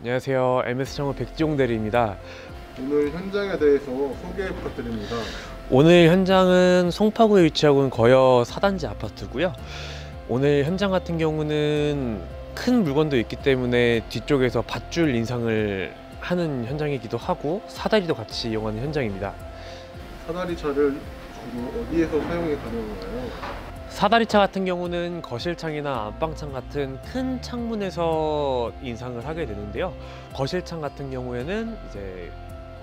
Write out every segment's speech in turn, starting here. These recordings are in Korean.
안녕하세요. MS창호 백지용 대리입니다. 오늘 현장에 대해서 소개 부탁드립니다. 오늘 현장은 송파구에 위치하고 있는 거여 4단지 아파트고요. 오늘 현장 같은 경우는 큰 물건도 있기 때문에 뒤쪽에서 밧줄 인상을 하는 현장이기도 하고 사다리도 같이 이용하는 현장입니다. 사다리차를 주로 어디에서 사용이 가능한가요? 사다리차 같은 경우는 거실창이나 안방창 같은 큰 창문에서 인상을 하게 되는데요. 거실창 같은 경우에는 이제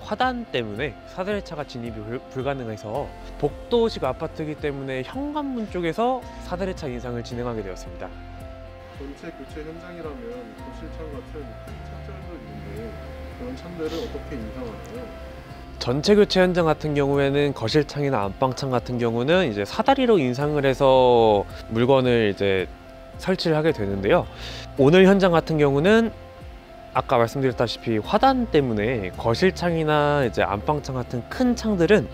화단 때문에 사다리차가 진입이 불가능해서 복도식 아파트이기 때문에 현관문 쪽에서 사다리차 인상을 진행하게 되었습니다. 전체 교체 현장이라면 거실창 같은 큰 창들도 있는데 그런 창들을 어떻게 인상하나요? 전체 교체 현장 같은 경우에는 거실창이나 안방창 같은 경우는 이제 사다리로 인상을 해서 물건을 이제 설치를 하게 되는데요. 오늘 현장 같은 경우는 아까 말씀드렸다시피 화단 때문에 거실창이나 이제 안방창 같은 큰 창들은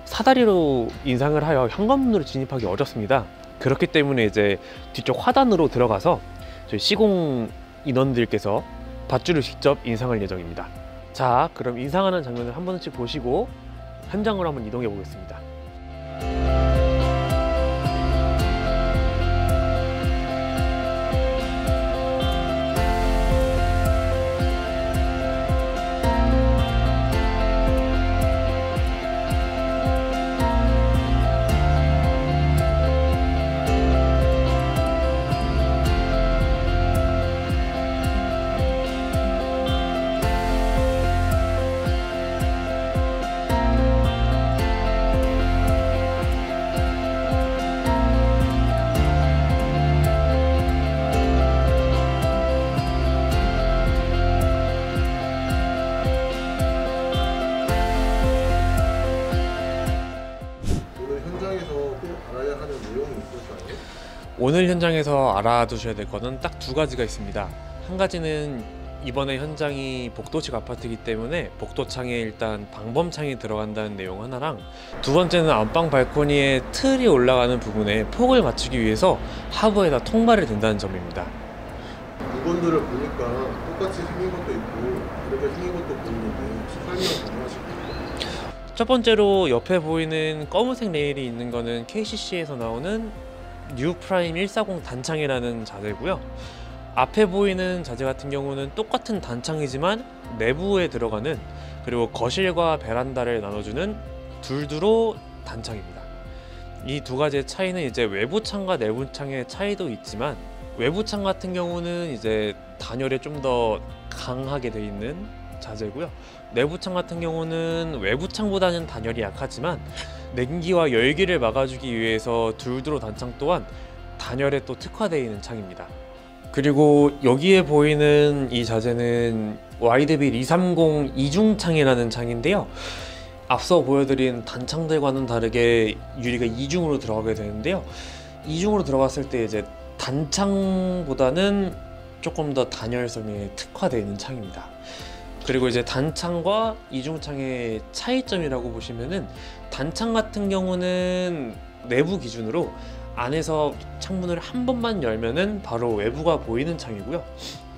사다리로 인상을 하여 현관문으로 진입하기 어렵습니다. 그렇기 때문에 이제 뒤쪽 화단으로 들어가서 저희 시공 인원들께서 밧줄을 직접 인상할 예정입니다. 자, 그럼 인상하는 장면을 한 번씩 보시고 현장으로 한번 이동해 보겠습니다. 오늘 현장에서 꼭 알아야 하는 내용이 있을까요? 오늘 현장에서 알아두셔야 될 것은 딱 두 가지가 있습니다. 한 가지는 이번에 현장이 복도식 아파트이기 때문에 복도창에 일단 방범창이 들어간다는 내용 하나랑, 두 번째는 안방 발코니에 틀이 올라가는 부분에 폭을 맞추기 위해서 하부에다 통발을 댄다는 점입니다. 물건들을 보니까 똑같이 생긴 것도 있고 다르게 생긴 것도 보이는데 혹시 설명 가능하실까요? 첫 번째로 옆에 보이는 검은색 레일이 있는 거는 KCC에서 나오는 뉴프라임 140 단창이라는 자재고요. 앞에 보이는 자재 같은 경우는 똑같은 단창이지만 내부에 들어가는, 그리고 거실과 베란다를 나눠주는 둘두로 단창입니다. 이 두 가지의 차이는 이제 외부 창과 내부 창의 차이도 있지만, 외부 창 같은 경우는 이제 단열에 좀 더 강하게 돼 있는 자재고요. 내부 창 같은 경우는 외부 창보다는 단열이 약하지만 냉기와 열기를 막아주기 위해서 둘두로 단창 또한 단열에 또 특화되어 있는 창입니다. 그리고 여기에 보이는 이 자재는 와이드빌 230 이중창이라는 창인데요. 앞서 보여드린 단창들과는 다르게 유리가 이중으로 들어가게 되는데요. 이중으로 들어갔을 때 이제 단창보다는 조금 더 단열성에 특화되어 있는 창입니다. 그리고 이제 단창과 이중창의 차이점이라고 보시면은, 단창 같은 경우는 내부 기준으로 안에서 창문을 한 번만 열면은 바로 외부가 보이는 창이고요.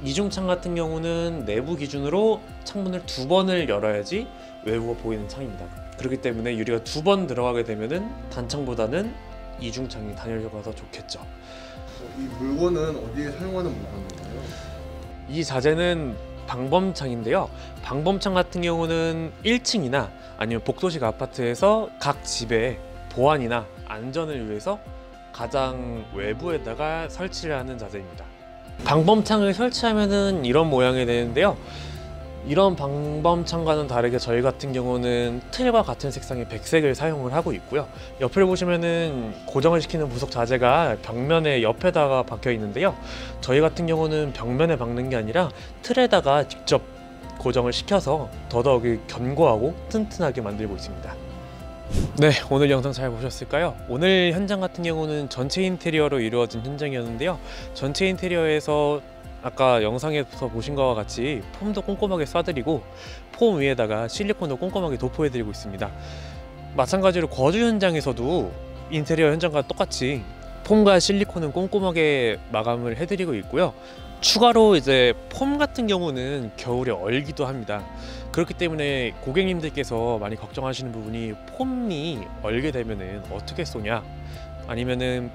이중창 같은 경우는 내부 기준으로 창문을 두 번을 열어야지 외부가 보이는 창입니다. 그렇기 때문에 유리가 두 번 들어가게 되면은 단창보다는 이중창이 단열 효과가 더 좋겠죠. 이 물건은 어디에 사용하는 물건인가요? 이 자재는 방범창인데요. 방범창 같은 경우는 1층이나 아니면 복도식 아파트에서 각 집의 보안이나 안전을 위해서 가장 외부에다가 설치를 하는 자재입니다. 방범창을 설치하면은 이런 모양이 되는데요. 이런 방범창과는 다르게 저희 같은 경우는 틀과 같은 색상의 백색을 사용을 하고 있고요. 옆을 보시면은 고정을 시키는 부속 자재가 벽면에 옆에다가 박혀 있는데요. 저희 같은 경우는 벽면에 박는 게 아니라 틀에다가 직접 고정을 시켜서 더더욱 견고하고 튼튼하게 만들고 있습니다. 네, 오늘 영상 잘 보셨을까요? 오늘 현장 같은 경우는 전체 인테리어로 이루어진 현장이었는데요. 전체 인테리어에서 아까 영상에서 보신 것과 같이 폼도 꼼꼼하게 쏴드리고 폼 위에다가 실리콘도 꼼꼼하게 도포해드리고 있습니다. 마찬가지로 거주 현장에서도 인테리어 현장과 똑같이 폼과 실리콘은 꼼꼼하게 마감을 해드리고 있고요. 추가로 이제 폼 같은 경우는 겨울에 얼기도 합니다. 그렇기 때문에 고객님들께서 많이 걱정하시는 부분이 폼이 얼게 되면은 어떻게 쏘냐, 아니면은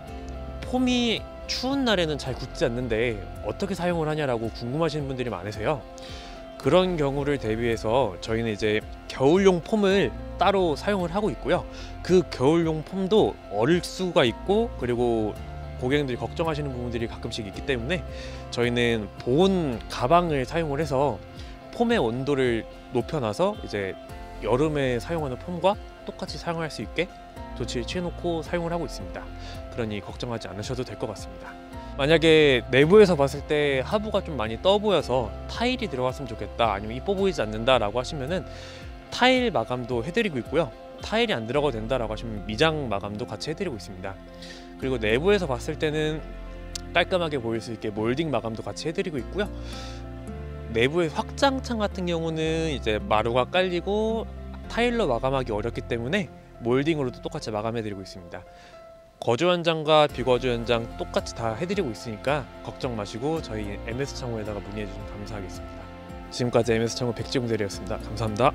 폼이 추운 날에는 잘 굳지 않는데 어떻게 사용을 하냐라고 궁금하시는 분들이 많으세요. 그런 경우를 대비해서 저희는 이제 겨울용 폼을 따로 사용을 하고 있고요. 그 겨울용 폼도 얼을 수가 있고, 그리고 고객님들이 걱정하시는 부분들이 가끔씩 있기 때문에 저희는 보온 가방을 사용을 해서 폼의 온도를 높여놔서 이제 여름에 사용하는 폼과 똑같이 사용할 수 있게 조치를 취해놓고 사용을 하고 있습니다. 그러니 걱정하지 않으셔도 될 것 같습니다. 만약에 내부에서 봤을 때 하부가 좀 많이 떠 보여서 타일이 들어갔으면 좋겠다, 아니면 이뻐 보이지 않는다 라고 하시면은 타일 마감도 해드리고 있고요. 타일이 안 들어가도 된다 라고 하시면 미장 마감도 같이 해드리고 있습니다. 그리고 내부에서 봤을 때는 깔끔하게 보일 수 있게 몰딩 마감도 같이 해드리고 있고요. 내부의 확장창 같은 경우는 이제 마루가 깔리고 타일로 마감하기 어렵기 때문에 몰딩으로도 똑같이 마감해드리고 있습니다. 거주 현장과 비거주 현장 똑같이 다 해드리고 있으니까 걱정 마시고 저희 MS 창호에다가 문의해 주시면 감사하겠습니다. 지금까지 MS 창호 백지웅 대리였습니다. 감사합니다.